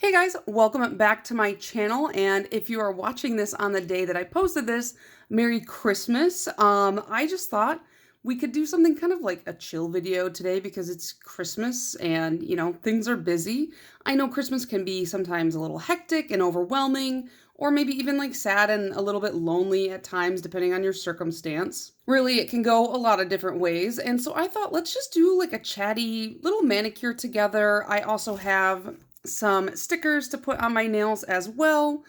Hey guys, welcome back to my channel, and if you are watching this on the day that I posted this, Merry Christmas. I just thought we could do something kind of like a chill video today because it's Christmas and, things are busy. I know Christmas can be sometimes a little hectic and overwhelming, or maybe even like sad and a little bit lonely at times, depending on your circumstance. Really, it can go a lot of different ways, and so I thought let's just do like a chatty little manicure together. I also have some stickers to put on my nails as well,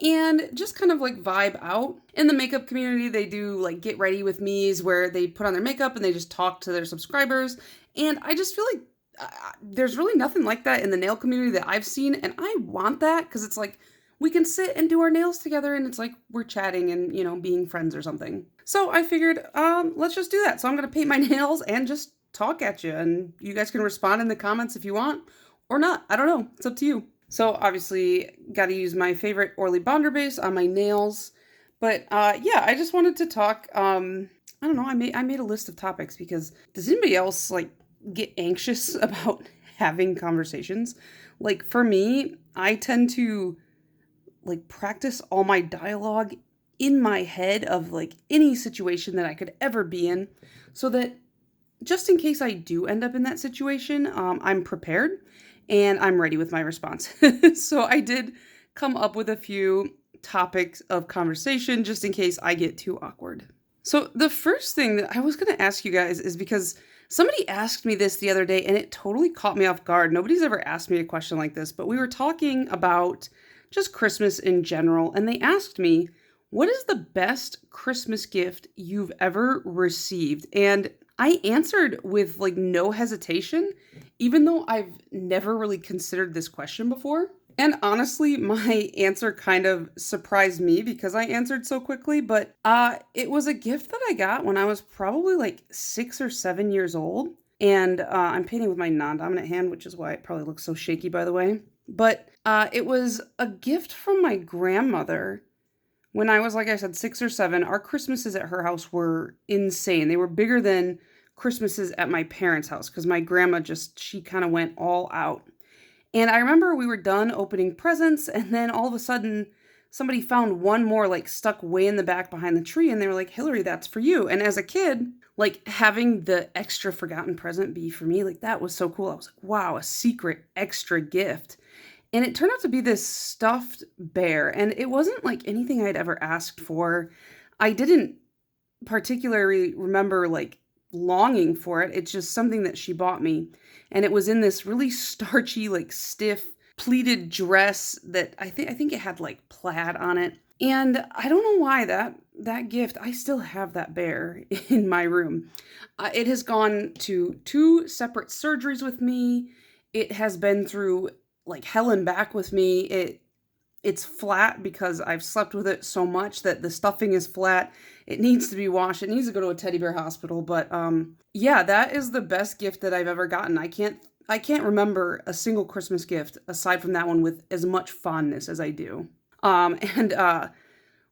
and just kind of like vibe out. In the makeup community, they do like get ready with me's where they put on their makeup and they just talk to their subscribers, and I just feel like there's really nothing like that in the nail community that I've seen, and I want that because it's like we can sit and do our nails together and it's like we're chatting and, being friends or something. So I figured, let's just do that. So I'm gonna paint my nails and just talk at you, and you guys can respond in the comments if you want. Or not. I don't know. It's up to you. So obviously got to use my favorite Orly Bonder base on my nails. But yeah, I just wanted to talk. I don't know. I made a list of topics because does anybody else like get anxious about having conversations? Like for me, I tend to like practice all my dialogue in my head of like any situation that I could ever be in, so that just in case I do end up in that situation, I'm prepared and I'm ready with my response. So I did come up with a few topics of conversation just in case I get too awkward. So the first thing that I was going to ask you guys is because somebody asked me this the other day and it totally caught me off guard. Nobody's ever asked me a question like this, but we were talking about just Christmas in general, and they asked me, what is the best Christmas gift you've ever received? And I answered with like no hesitation, even though I've never really considered this question before. And honestly, my answer kind of surprised me because I answered so quickly, but it was a gift that I got when I was probably like 6 or 7 years old. And I'm painting with my non-dominant hand, which is why it probably looks so shaky, by the way. But it was a gift from my grandmother. When I was, like I said, 6 or 7, our Christmases at her house were insane. They were bigger than Christmases at my parents' house because my grandma she kind of went all out. And I remember we were done opening presents, and then all of a sudden somebody found one more like stuck way in the back behind the tree, and they were like, Hillary, that's for you. And as a kid, like having the extra forgotten present be for me, like that was so cool. I was like, wow, a secret extra gift. And it turned out to be this stuffed bear, and it wasn't like anything I'd ever asked for. I didn't particularly remember like longing for it. It's just something that she bought me, and it was in this really starchy, like stiff pleated dress that I think it had like plaid on it. And I don't know why that gift, I still have that bear in my room. It has gone to 2 separate surgeries with me. It has been through like hell and back with me. It's flat because I've slept with it so much that the stuffing is flat. It needs to be washed. It needs to go to a teddy bear hospital. But yeah, that is the best gift that I've ever gotten. I can't remember a single Christmas gift aside from that one with as much fondness as I do. And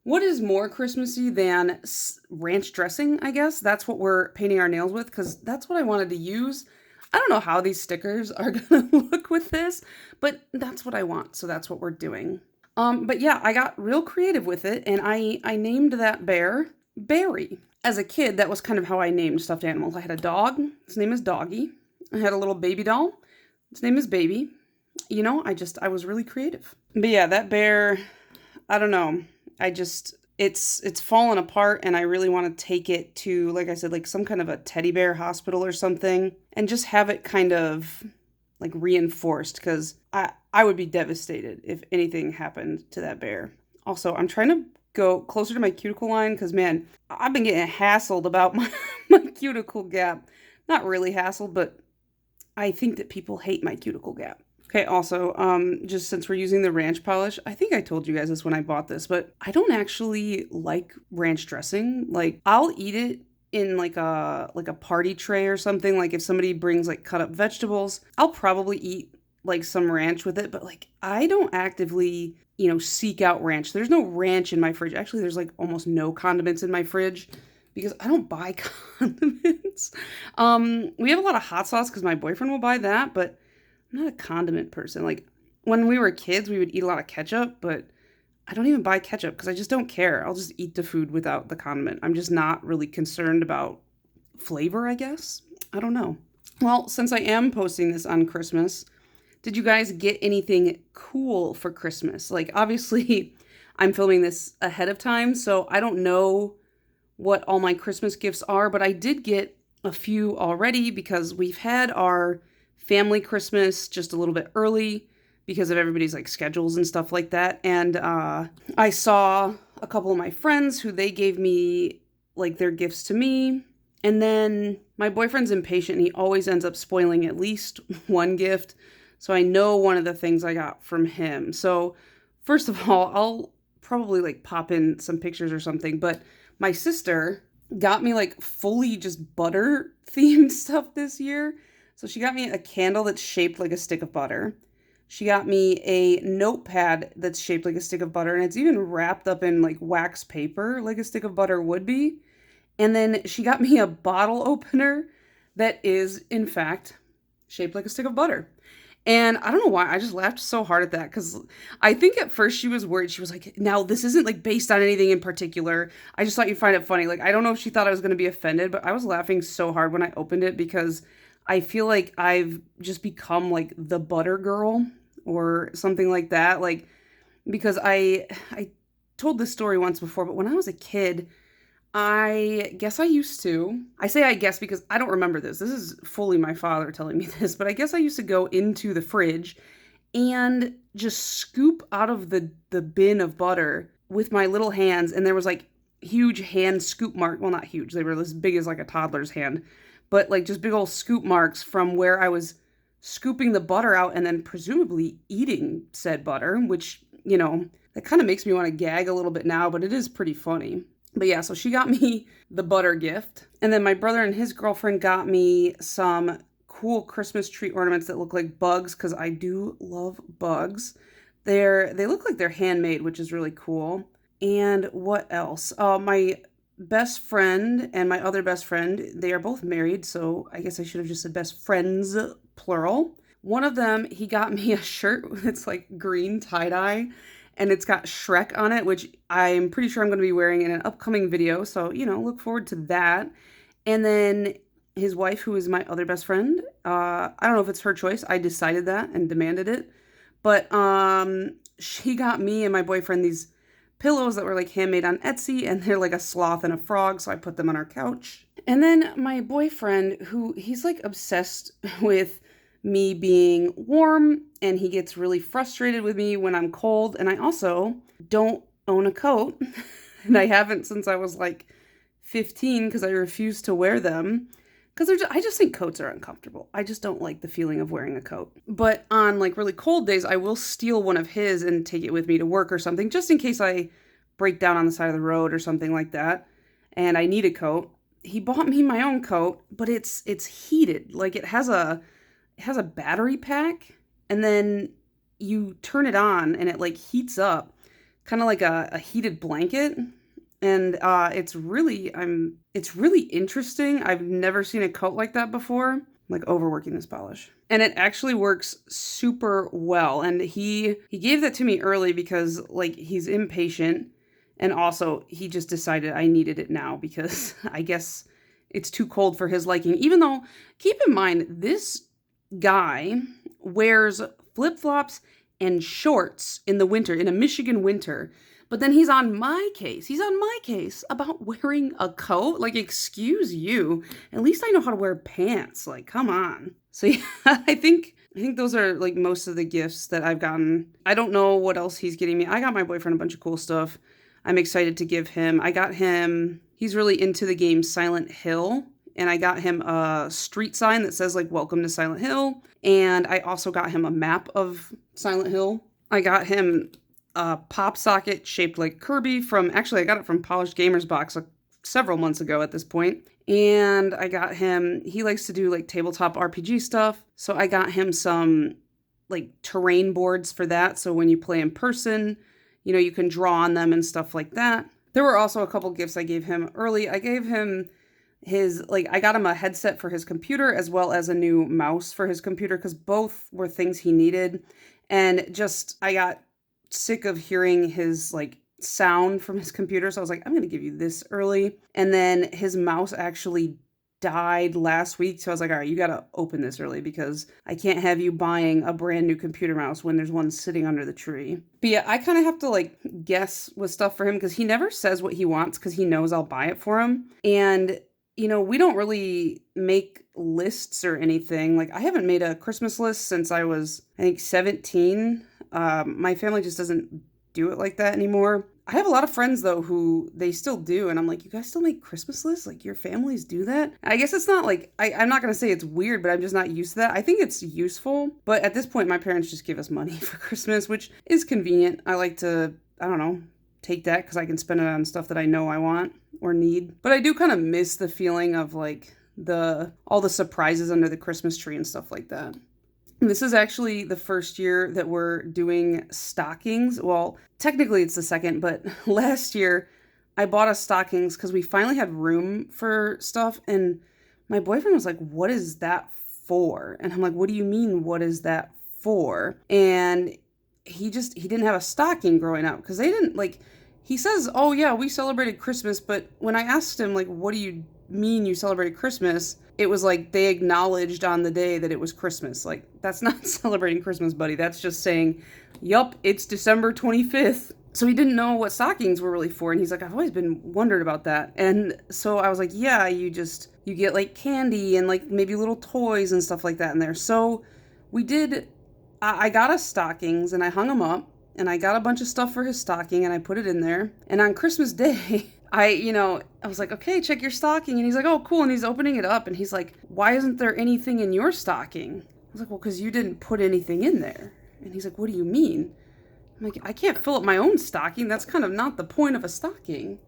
what is more Christmassy than ranch dressing, I guess? That's what we're painting our nails with because that's what I wanted to use. I don't know how these stickers are going to look with this, but that's what I want, so that's what we're doing. But yeah, I got real creative with it, and I named that bear Barry. As a kid, that was kind of how I named stuffed animals. I had a dog. His name is Doggy. I had a little baby doll. His name is Baby. I was really creative. But yeah, that bear, I don't know. It's fallen apart, and I really want to take it to, like I said, like some kind of a teddy bear hospital or something, and just have it kind of like reinforced, because I would be devastated if anything happened to that bear. Also, I'm trying to go closer to my cuticle line because, man, I've been getting hassled about my cuticle gap. Not really hassled, but I think that people hate my cuticle gap. Okay, also, just since we're using the ranch polish, I think I told you guys this when I bought this, but I don't actually like ranch dressing. Like, I'll eat it in like a party tray or something. Like if somebody brings like cut up vegetables, I'll probably eat like some ranch with it, but like I don't actively, seek out ranch. There's no ranch in my fridge. Actually, there's like almost no condiments in my fridge because I don't buy condiments. We have a lot of hot sauce because my boyfriend will buy that, but I'm not a condiment person. Like when we were kids, we would eat a lot of ketchup, but I don't even buy ketchup because I just don't care. I'll just eat the food without the condiment. I'm just not really concerned about flavor, I guess. I don't know. Well, since I am posting this on Christmas, did you guys get anything cool for Christmas? Like, obviously, I'm filming this ahead of time, so I don't know what all my Christmas gifts are, but I did get a few already because we've had our family Christmas just a little bit early because of everybody's like schedules and stuff like that. And I saw a couple of my friends who they gave me like their gifts to me. And then my boyfriend's impatient and he always ends up spoiling at least one gift. So I know one of the things I got from him. So first of all, I'll probably like pop in some pictures or something, but my sister got me like fully just butter themed stuff this year. So she got me a candle that's shaped like a stick of butter. She got me a notepad that's shaped like a stick of butter, and it's even wrapped up in like wax paper like a stick of butter would be. And then she got me a bottle opener that is, in fact, shaped like a stick of butter. And I don't know why, I just laughed so hard at that because I think at first she was worried. She was like, now this isn't like based on anything in particular. I just thought you'd find it funny. Like, I don't know if she thought I was going to be offended, but I was laughing so hard when I opened it because I feel like I've just become like the butter girl or something like that. Like, because I told this story once before, but when I was a kid, I guess I say I guess because I don't remember this. This is fully my father telling me this, but I guess I used to go into the fridge and just scoop out of the bin of butter with my little hands. And there was like huge hand scoop mark. Well, not huge. They were as big as like a toddler's hand, but like just big old scoop marks from where I was scooping the butter out and then presumably eating said butter, which, you know, that kind of makes me want to gag a little bit now, but it is pretty funny. But yeah, so she got me the butter gift. And then my brother and his girlfriend got me some cool Christmas tree ornaments that look like bugs because I do love bugs. They look like they're handmade, which is really cool. And what else? My best friend and my other best friend, they are both married, so I guess I should have just said best friends, plural. One of them, he got me a shirt that's like green tie-dye and it's got Shrek on it, which I'm pretty sure I'm going to be wearing in an upcoming video. So, you know, look forward to that. And then his wife, who is my other best friend, I don't know if it's her choice. I decided that and demanded it. But she got me and my boyfriend these pillows that were like handmade on Etsy, and they're like a sloth and a frog. So I put them on our couch. And then my boyfriend, he's like obsessed with me being warm, and he gets really frustrated with me when I'm cold. And I also don't own a coat, and I haven't since I was like 15 because I refuse to wear them because I just think coats are uncomfortable. I just don't like the feeling of wearing a coat. But on like really cold days, I will steal one of his and take it with me to work or something, just in case I break down on the side of the road or something like that and I need a coat. He bought me my own coat, but it's heated. Like it has a battery pack, and then you turn it on and it like heats up kind of like a heated blanket. And it's really interesting. I've never seen a coat like that before. I'm like overworking this polish. And it actually works super well. And he gave that to me early because like he's impatient, and also he just decided I needed it now because I guess it's too cold for his liking. Even though, keep in mind, this guy wears flip-flops and shorts in the winter, in a Michigan winter. But then he's on my case. He's on my case about wearing a coat. Like, excuse you. At least I know how to wear pants. Like, come on. So yeah, I think those are like most of the gifts that I've gotten. I don't know what else he's getting me. I got my boyfriend a bunch of cool stuff. I'm excited to give him. He's really into the game Silent Hill. And I got him a street sign that says like, welcome to Silent Hill. And I also got him a map of Silent Hill. I got him a pop socket shaped like Kirby I got it from Polished Gamer's Box several months ago at this point. And I got him, he likes to do like tabletop RPG stuff. So I got him some like terrain boards for that. So when you play in person, you know, you can draw on them and stuff like that. There were also a couple gifts I gave him early. I gave him I got him a headset for his computer as well as a new mouse for his computer because both were things he needed. And just, I got sick of hearing his like sound from his computer. So I was like, I'm going to give you this early. And then his mouse actually died last week. So I was like, all right, you got to open this early because I can't have you buying a brand new computer mouse when there's one sitting under the tree. But yeah, I kind of have to like guess with stuff for him because he never says what he wants because he knows I'll buy it for him. And you know, we don't really make lists or anything. Like, I haven't made a Christmas list since I was, I think, 17. My family just doesn't do it like that anymore. I have a lot of friends, though, who they still do. And I'm like, you guys still make Christmas lists? Like, your families do that? I guess it's not like, I'm not going to say it's weird, but I'm just not used to that. I think it's useful. But at this point, my parents just give us money for Christmas, which is convenient. I like to, I don't know, take that because I can spend it on stuff that I know I want or need. But I do kind of miss the feeling of like all the surprises under the Christmas tree and stuff like that. And this is actually the first year that we're doing stockings. Well, technically it's the second, but last year I bought us stockings because we finally had room for stuff. And my boyfriend was like, what is that for? And I'm like, what do you mean, what is that for? And he didn't have a stocking growing up because they didn't like, he says, oh yeah, we celebrated Christmas. But when I asked him, like, what do you mean you celebrated Christmas? It was like they acknowledged on the day that it was Christmas. Like, that's not celebrating Christmas, buddy. That's just saying, yup, it's December 25th. So he didn't know what stockings were really for. And he's like, I've always been wondered about that. And so I was like, yeah, you get like candy and like maybe little toys and stuff like that in there. So I got us stockings and I hung them up and I got a bunch of stuff for his stocking and I put it in there. And on Christmas Day, I was like, okay, check your stocking. And he's like, oh, cool. And he's opening it up and he's like, why isn't there anything in your stocking? I was like, well, because you didn't put anything in there. And he's like, what do you mean? I'm like, I can't fill up my own stocking. That's kind of not the point of a stocking.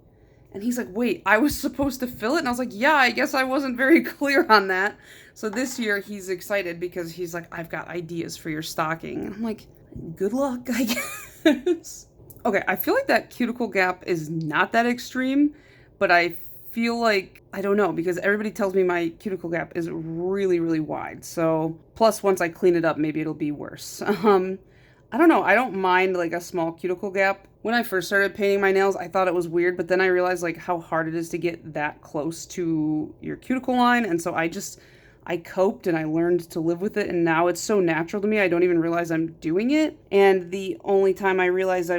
And he's like, wait, I was supposed to fill it? And I was like, yeah, I guess I wasn't very clear on that. So this year he's excited because he's like, I've got ideas for your stocking. And I'm like, good luck, I guess. Okay, I feel like that cuticle gap is not that extreme, but I feel like, I don't know, because everybody tells me my cuticle gap is really, really wide. So, plus once I clean it up, maybe it'll be worse. I don't know. I don't mind like a small cuticle gap. When I first started painting my nails, I thought it was weird, but then I realized like how hard it is to get that close to your cuticle line. And so I coped and I learned to live with it. And now it's so natural to me. I don't even realize I'm doing it. And the only time I realized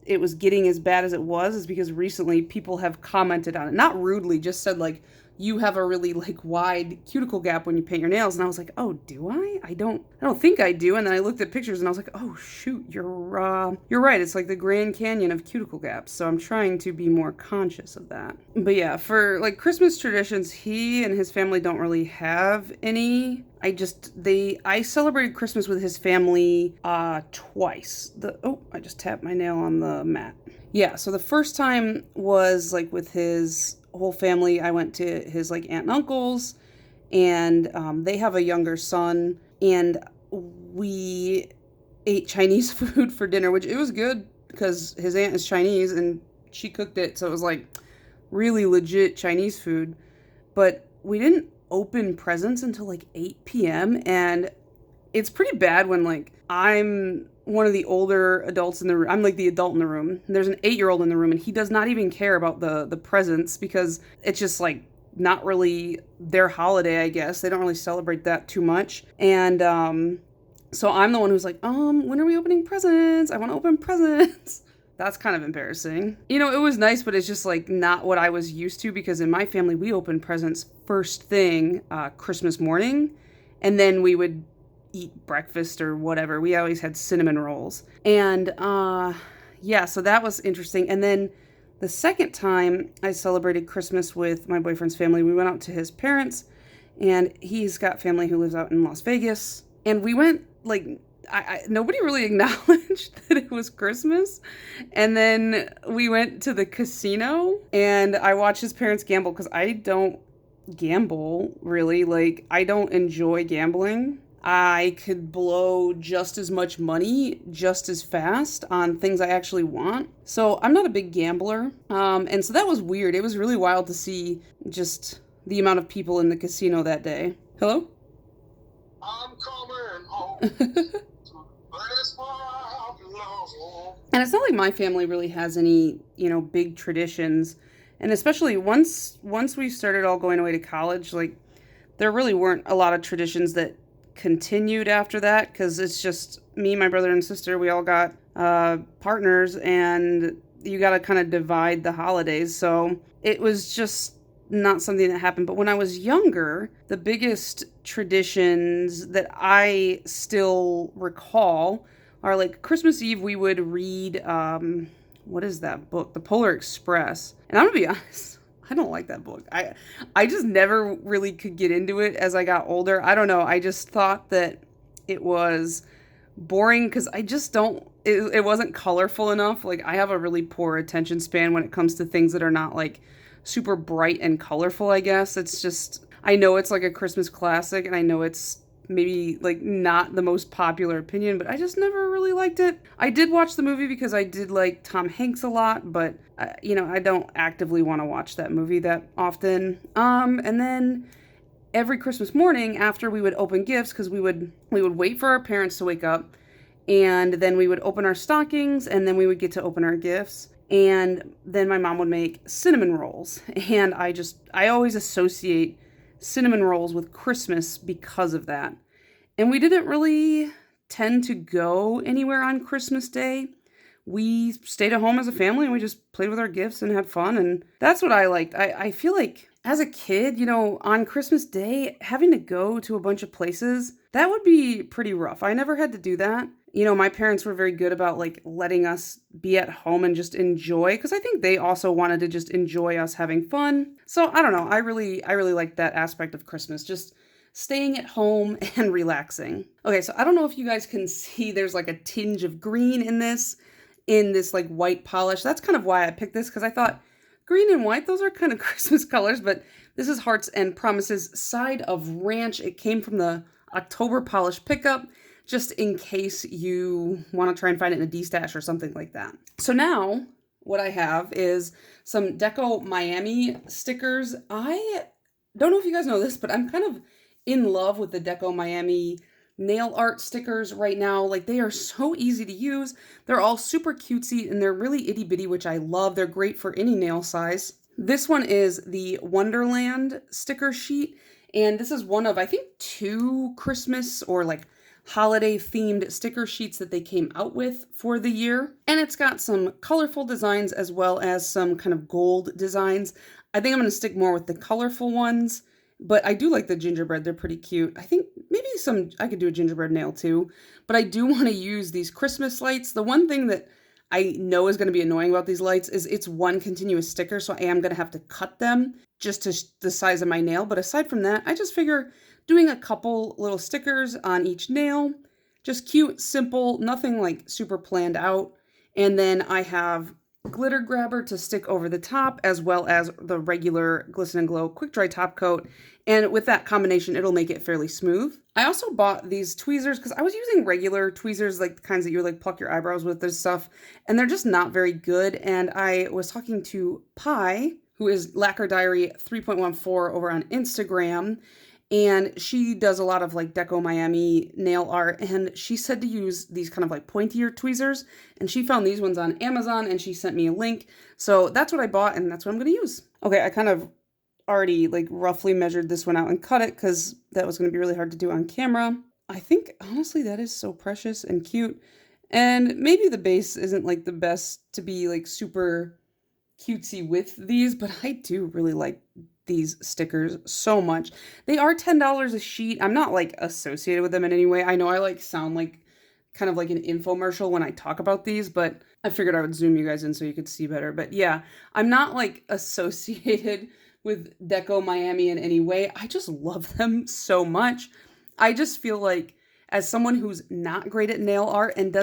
it was getting as bad as it was is because recently people have commented on it. Not rudely, just said like, you have a really like wide cuticle gap when you paint your nails. And I was like, oh, do I? I don't think I do. And then I looked at pictures and I was like, oh shoot, you're right. It's like the Grand Canyon of cuticle gaps. So I'm trying to be more conscious of that. But yeah, for like Christmas traditions, he and his family don't really have any. I celebrated Christmas with his family twice. I just tapped my nail on the mat. Yeah, so the first time was like with his whole family. I went to his like aunt and uncles, and they have a younger son, and we ate Chinese food for dinner, which it was good because his aunt is Chinese and she cooked it, so it was like really legit Chinese food. But we didn't open presents until like 8 p.m. and it's pretty bad when like I'm one of the older adults in the room. I'm like the adult in the room. There's an 8-year-old in the room and he does not even care about the presents because it's just like not really their holiday, I guess. They don't really celebrate that too much. And so I'm the one who's like, when are we opening presents? I want to open presents. That's kind of embarrassing. You know, it was nice, but it's just like not what I was used to because in my family, we open presents first thing Christmas morning. And then we would eat breakfast or whatever. We always had cinnamon rolls. And yeah, so that was interesting. And then the second time I celebrated Christmas with my boyfriend's family, we went out to his parents, and he's got family who lives out in Las Vegas. And we went like, nobody really acknowledged that it was Christmas. And then we went to the casino and I watched his parents gamble because I don't gamble really. Like, I don't enjoy gambling. I could blow just as much money just as fast on things I actually want. So I'm not a big gambler. And so that was weird. It was really wild to see just the amount of people in the casino that day. Hello? I'm coming home. This one And it's not like my family really has any, big traditions. And especially once we started all going away to college, like there really weren't a lot of traditions that continued after that because it's just me, my brother, and sister. We all got partners, and you got to kind of divide the holidays. So it was just not something that happened. But when I was younger, the biggest traditions that I still recall are like Christmas Eve, we would read, what is that book? The Polar Express. And I'm gonna be honest, I don't like that book. I just never really could get into it as I got older. I don't know. I just thought that it was boring because I just don't. It wasn't colorful enough. Like I have a really poor attention span when it comes to things that are not like super bright and colorful. I guess it's just I know it's like a Christmas classic, and I know it's maybe like not the most popular opinion, but I just never really liked it. I did watch the movie because I did like Tom Hanks a lot, but I don't actively want to watch that movie that often. And then every Christmas morning after we would open gifts, because we would wait for our parents to wake up, and then we would open our stockings, and then we would get to open our gifts. And then my mom would make cinnamon rolls, and I always associate cinnamon rolls with Christmas because of that. And we didn't really tend to go anywhere on Christmas Day. We stayed at home as a family and we just played with our gifts and had fun. And that's what I liked. I feel like as a kid, on Christmas Day, having to go to a bunch of places, that would be pretty rough. I never had to do that. My parents were very good about like letting us be at home and just enjoy, because I think they also wanted to just enjoy us having fun. So I don't know. I really like that aspect of Christmas, just staying at home and relaxing. Okay, so I don't know if you guys can see there's like a tinge of green in this like white polish. That's kind of why I picked this, because I thought green and white, those are kind of Christmas colors, but this is Hearts and Promises Side of Ranch. It came from the October Polish pickup, just in case you want to try and find it in a D-stash or something like that. So now what I have is some Deco Miami stickers. I don't know if you guys know this, but I'm kind of in love with the Deco Miami nail art stickers right now. Like they are so easy to use. They're all super cutesy and they're really itty bitty, which I love. They're great for any nail size. This one is the Wonderland sticker sheet. And this is one of, I think, 2 Christmas or like holiday themed sticker sheets that they came out with for the year. And it's got some colorful designs as well as some kind of gold designs. I think I'm going to stick more with the colorful ones, but I do like the gingerbread. They're pretty cute. I think maybe I could do a gingerbread nail too, but I do want to use these Christmas lights. The one thing that I know is going to be annoying about these lights is it's one continuous sticker, so I am going to have to cut them just to the size of my nail. But aside from that, I just figure doing a couple little stickers on each nail, just cute, simple, nothing like super planned out. And then I have glitter grabber to stick over the top, as well as the regular Glisten and Glow quick dry top coat. And with that combination, it'll make it fairly smooth. I also bought these tweezers because I was using regular tweezers, like the kinds that you like pluck your eyebrows with and stuff, and they're just not very good. And I was talking to Pi, who is Lacquer Diary 3.14 over on Instagram, and she does a lot of like Deco Miami nail art, and she said to use these kind of like pointier tweezers, and she found these ones on Amazon and she sent me a link. So that's what I bought and that's what I'm going to use. Okay, I kind of already like roughly measured this one out and cut it because that was going to be really hard to do on camera. I think honestly that is so precious and cute, and maybe the base isn't like the best to be like super cutesy with these, but I do really like these stickers so much. They are $10 a sheet. I'm not like associated with them in any way. I know I like sound like kind of like an infomercial when I talk about these, but I figured I would zoom you guys in so you could see better. But yeah, I'm not like associated with Deco Miami in any way. I just love them so much. I just feel like as someone who's not great at nail art and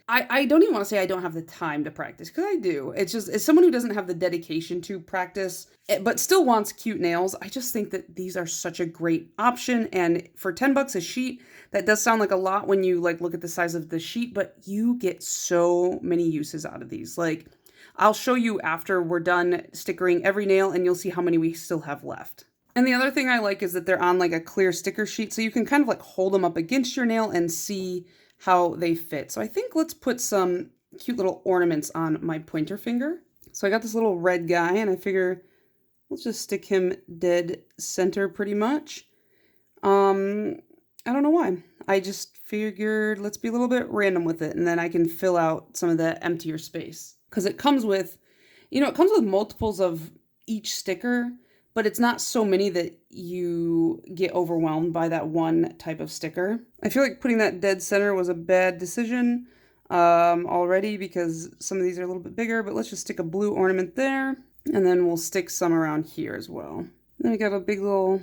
I don't even want to say I don't have the time to practice, because I do. It's just, as someone who doesn't have the dedication to practice, but still wants cute nails, I just think that these are such a great option. And for $10 a sheet, that does sound like a lot when you like look at the size of the sheet, but you get so many uses out of these. Like, I'll show you after we're done stickering every nail and you'll see how many we still have left. And the other thing I like is that they're on like a clear sticker sheet, so you can kind of like hold them up against your nail and see how they fit. So I think let's put some cute little ornaments on my pointer finger. So I got this little red guy, and I figure let's just stick him dead center pretty much. I don't know why. I just figured let's be a little bit random with it, and then I can fill out some of the emptier space. Because it comes with, it comes with multiples of each sticker, but it's not so many that you get overwhelmed by that one type of sticker. I feel like putting that dead center was a bad decision already because some of these are a little bit bigger, but let's just stick a blue ornament there, and then we'll stick some around here as well. Then we got a big little,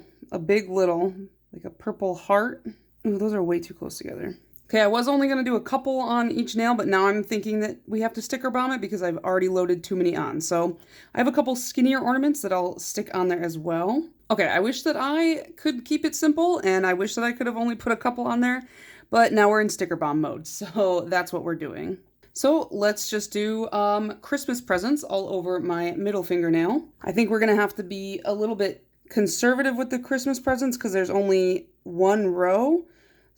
like a purple heart. Ooh, those are way too close together. Okay, I was only going to do a couple on each nail, but now I'm thinking that we have to sticker bomb it because I've already loaded too many on. So I have a couple skinnier ornaments that I'll stick on there as well. Okay, I wish that I could keep it simple, and I wish that I could have only put a couple on there, but now we're in sticker bomb mode, so that's what we're doing. So let's just do Christmas presents all over my middle fingernail. I think we're going to have to be a little bit conservative with the Christmas presents because there's only one row.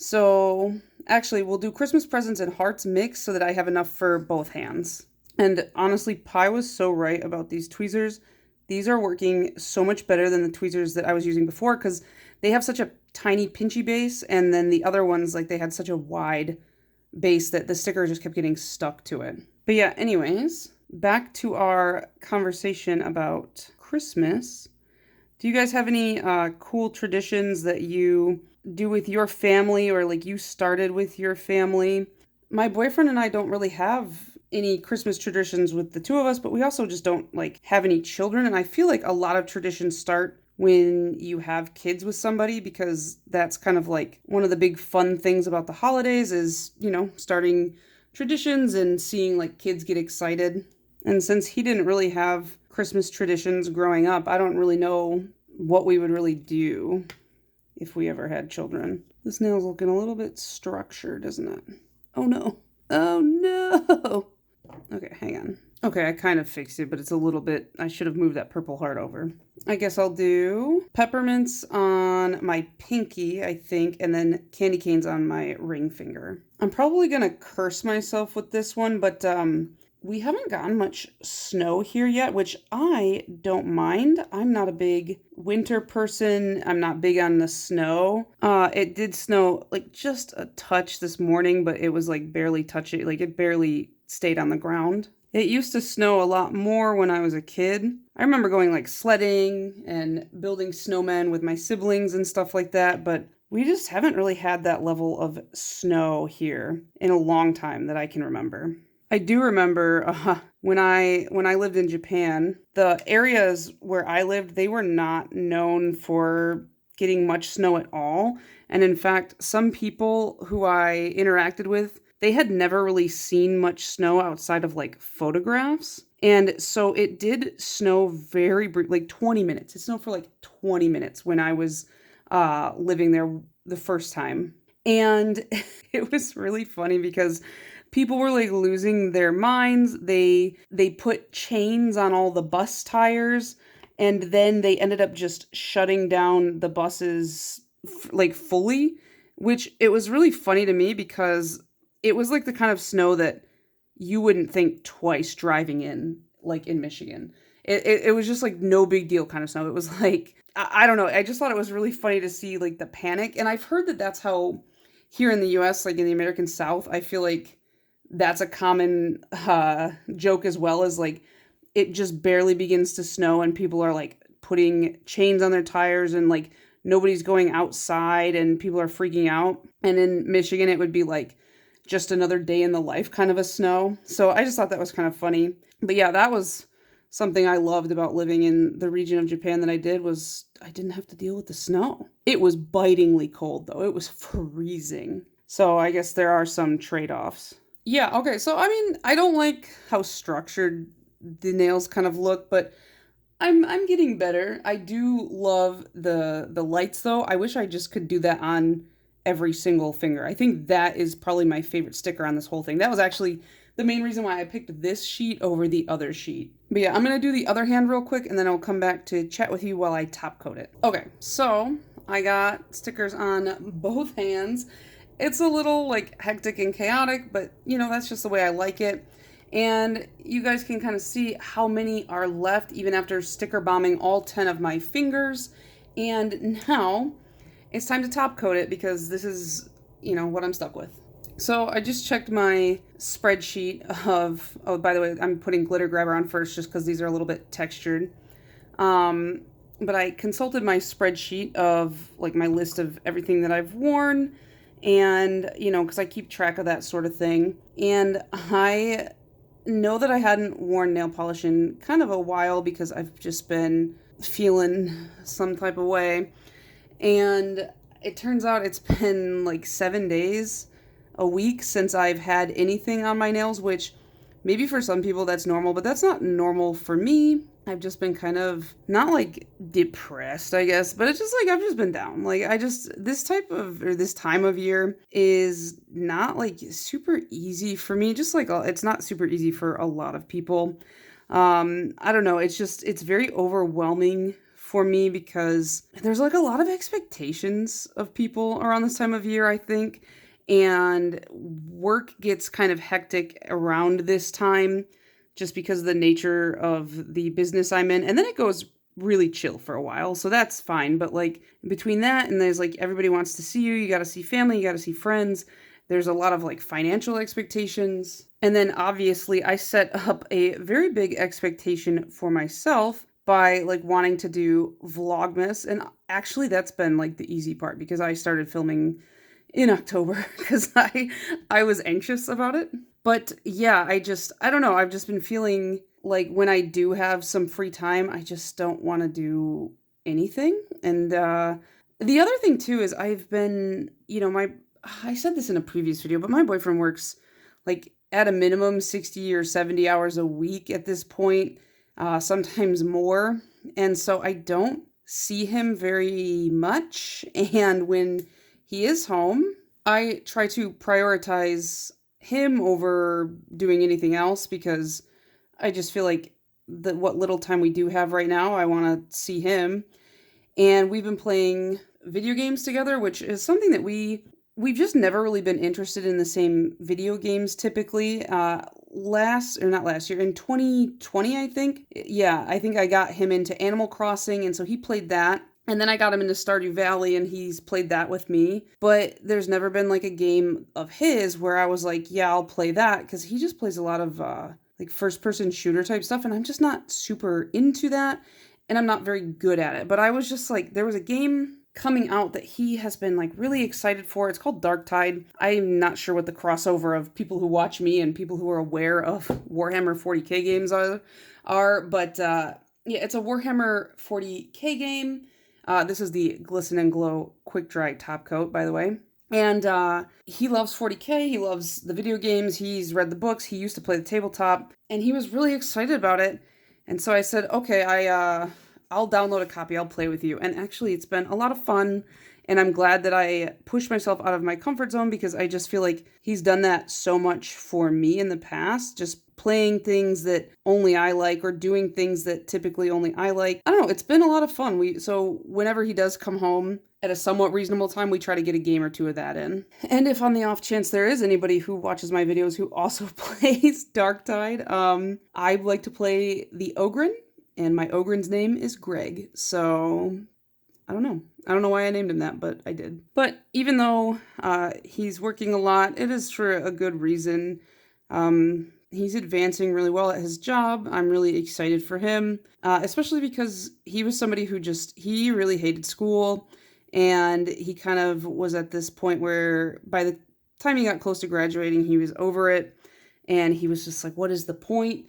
So actually, we'll do Christmas presents and hearts mixed so that I have enough for both hands. And honestly, Pi was so right about these tweezers. These are working so much better than the tweezers that I was using before because they have such a tiny pinchy base, and then the other ones, like, they had such a wide base that the sticker just kept getting stuck to it. But yeah, anyways, back to our conversation about Christmas. Do you guys have any cool traditions that you do with your family, or like you started with your family? My boyfriend and I don't really have any Christmas traditions with the two of us, but we also just don't like have any children. And I feel like a lot of traditions start when you have kids with somebody, because that's kind of like one of the big fun things about the holidays is, starting traditions and seeing like kids get excited. And since he didn't really have Christmas traditions growing up, I don't really know what we would really do if we ever had children. This nail's looking a little bit structured, isn't it? Oh no. Oh no. Okay, hang on. Okay, I kind of fixed it, but it's a little bit, I should have moved that purple heart over. I guess I'll do peppermints on my pinky, I think, and then candy canes on my ring finger. I'm probably gonna curse myself with this one, but we haven't gotten much snow here yet, which I don't mind. I'm not a big winter person. I'm not big on the snow. It did snow like just a touch this morning, but it was like barely touching, like it barely stayed on the ground. It used to snow a lot more when I was a kid. I remember going like sledding and building snowmen with my siblings and stuff like that, but we just haven't really had that level of snow here in a long time that I can remember. I do remember when I lived in Japan, the areas where I lived, they were not known for getting much snow at all. And in fact, some people who I interacted with, they had never really seen much snow outside of like photographs. And so it did snow very brief, like 20 minutes. It snowed for like 20 minutes when I was living there the first time. And it was really funny because people were like losing their minds. They put chains on all the bus tires, and then they ended up just shutting down the buses like fully, which it was really funny to me because it was like the kind of snow that you wouldn't think twice driving in, like in Michigan. It was just like no big deal kind of snow. It was like, I don't know. I just thought it was really funny to see like the panic. And I've heard that that's how here in the US, like in the American South, I feel like that's a common joke as well, as like it just barely begins to snow and people are like putting chains on their tires and like nobody's going outside and people are freaking out. And in Michigan, it would be like just another day in the life kind of a snow. So I just thought that was kind of funny. But yeah, that was something I loved about living in the region of Japan that I did, was I didn't have to deal with the snow. It was bitingly cold though. It was freezing. So I guess there are some trade-offs. Yeah, okay. So I mean, I don't like how structured the nails kind of look, but I'm getting better. I do love the lights though. I wish I just could do that on every single finger. I think that is probably my favorite sticker on this whole thing. That was actually the main reason why I picked this sheet over the other sheet. But yeah, I'm going to do the other hand real quick and then I'll come back to chat with you while I top coat it. Okay, so I got stickers on both hands. It's a little like hectic and chaotic, but that's just the way I like it. And you guys can kind of see how many are left even after sticker bombing all 10 of my fingers. And now it's time to top coat it because this is, what I'm stuck with. So I just checked my spreadsheet of, oh, by the way, I'm putting glitter grabber on first just because these are a little bit textured. But I consulted my spreadsheet of like my list of everything that I've worn and, because I keep track of that sort of thing. And I know that I hadn't worn nail polish in kind of a while because I've just been feeling some type of way. And it turns out it's been like 7 days, a week since I've had anything on my nails, which maybe for some people that's normal, but that's not normal for me. I've just been kind of not like depressed, I guess, but it's just like I've just been down. Like this time of year is not like super easy for me. Just like it's not super easy for a lot of people. I don't know. It's very overwhelming for me because there's like a lot of expectations of people around this time of year, I think. And work gets kind of hectic around this time just because of the nature of the business I'm in. And then it goes really chill for a while. So that's fine. But like between that and there's like everybody wants to see you, you got to see family, you got to see friends. There's a lot of like financial expectations. And then obviously I set up a very big expectation for myself by like wanting to do Vlogmas. And actually that's been like the easy part because I started filming in October because I was anxious about it. But yeah, I don't know. I've just been feeling like when I do have some free time, I just don't want to do anything. And the other thing too is I've been, I said this in a previous video, but my boyfriend works like at a minimum 60 or 70 hours a week at this point, sometimes more. And so I don't see him very much. And when he is home, I try to prioritize him over doing anything else because I just feel like what little time we do have right now, I want to see him. And we've been playing video games together, which is something that we've just never really been interested in the same video games typically. Not last year, in 2020, I think. Yeah, I think I got him into Animal Crossing, and so he played that. And then I got him into Stardew Valley and he's played that with me. But there's never been like a game of his where I was like, yeah, I'll play that. Because he just plays a lot of like first person shooter type stuff. And I'm just not super into that. And I'm not very good at it. But I was just like, there was a game coming out that he has been like really excited for. It's called Darktide. I'm not sure what the crossover of people who watch me and people who are aware of Warhammer 40k games are. But yeah, it's a Warhammer 40k game. This is the Glisten and Glow Quick Dry Top Coat, by the way. And he loves 40k, he loves the video games, he's read the books, he used to play the tabletop, and he was really excited about it. And so I said, okay, I'll download a copy, I'll play with you. And actually, it's been a lot of fun, and I'm glad that I pushed myself out of my comfort zone because I just feel like he's done that so much for me in the past, just playing things that only I like or doing things that typically only I like. I don't know, it's been a lot of fun. So whenever he does come home at a somewhat reasonable time, we try to get a game or two of that in. And if on the off chance there is anybody who watches my videos who also plays Darktide, I like to play the Ogren, and my Ogren's name is Greg. So I don't know why I named him that, but I did. But even though he's working a lot, it is for a good reason. He's advancing really well at his job. I'm really excited for him, especially because he was somebody who he really hated school. And he kind of was at this point where by the time he got close to graduating, he was over it. And he was just like, what is the point?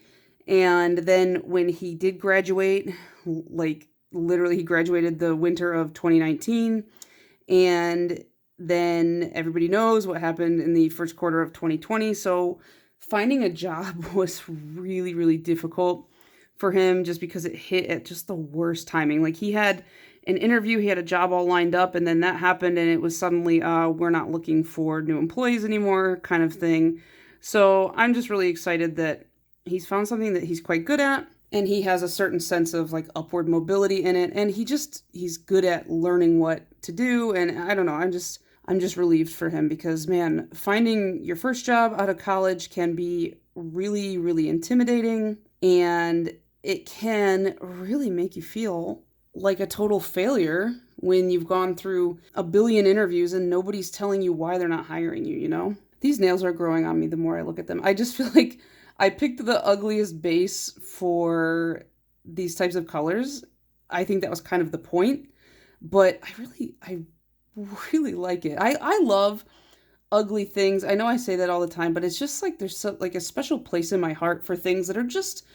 And then when he did graduate, like literally he graduated the winter of 2019. And then everybody knows what happened in the first quarter of 2020. So finding a job was really, really difficult for him just because it hit at just the worst timing. Like he had an interview, he had a job all lined up, and then that happened and it was suddenly, we're not looking for new employees anymore kind of thing. So I'm just really excited that he's found something that he's quite good at, and he has a certain sense of like upward mobility in it, and he's good at learning what to do. And I don't know, I'm just relieved for him because, man, finding your first job out of college can be really, really intimidating, and it can really make you feel like a total failure when you've gone through a billion interviews and nobody's telling you why they're not hiring you, you know? These nails are growing on me the more I look at them. I just feel like I picked the ugliest base for these types of colors. I think that was kind of the point, but I really like it. I love ugly things. I know I say that all the time, but it's just like there's like a special place in my heart for things that are just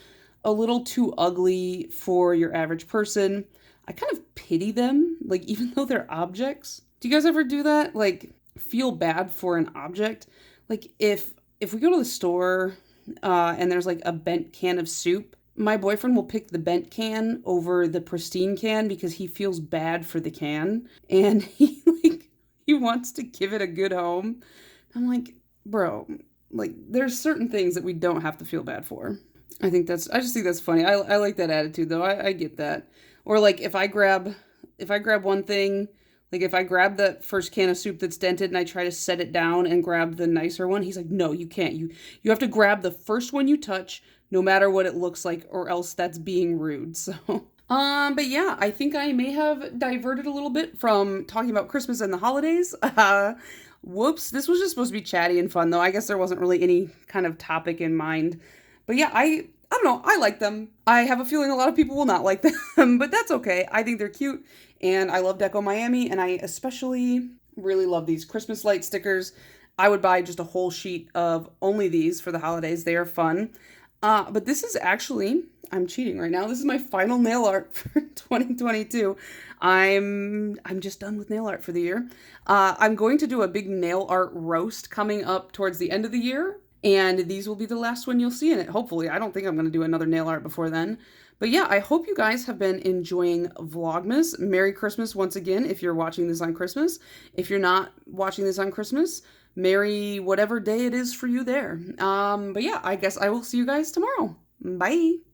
a little too ugly for your average person. I kind of pity them, like even though they're objects. Do you guys ever do that? Like feel bad for an object? Like if we go to the store and there's like a bent can of soup, my boyfriend will pick the bent can over the pristine can because he feels bad for the can and he wants to give it a good home. I'm like, bro, like there's certain things that we don't have to feel bad for. I just think that's funny. I like that attitude though. I get that. Or like if I grab one thing, like if I grab the first can of soup that's dented and I try to set it down and grab the nicer one, he's like, "No, you can't. You have to grab the first one you touch, no matter what it looks like, or else that's being rude." So, but yeah, I think I may have diverted a little bit from talking about Christmas and the holidays. Whoops, this was just supposed to be chatty and fun though. I guess there wasn't really any kind of topic in mind. But yeah, I don't know, I like them. I have a feeling a lot of people will not like them, but that's okay. I think they're cute and I love Deco Miami and I especially really love these Christmas light stickers. I would buy just a whole sheet of only these for the holidays. They are fun. But this is actually, I'm cheating right now. This is my final nail art for 2022. I'm just done with nail art for the year. I'm going to do a big nail art roast coming up towards the end of the year, and these will be the last one you'll see in it. Hopefully, I don't think I'm going to do another nail art before then. But yeah, I hope you guys have been enjoying Vlogmas. Merry Christmas once again if you're watching this on Christmas. If you're not watching this on Christmas, Merry whatever day it is for you there. But yeah, I guess I will see you guys tomorrow. Bye.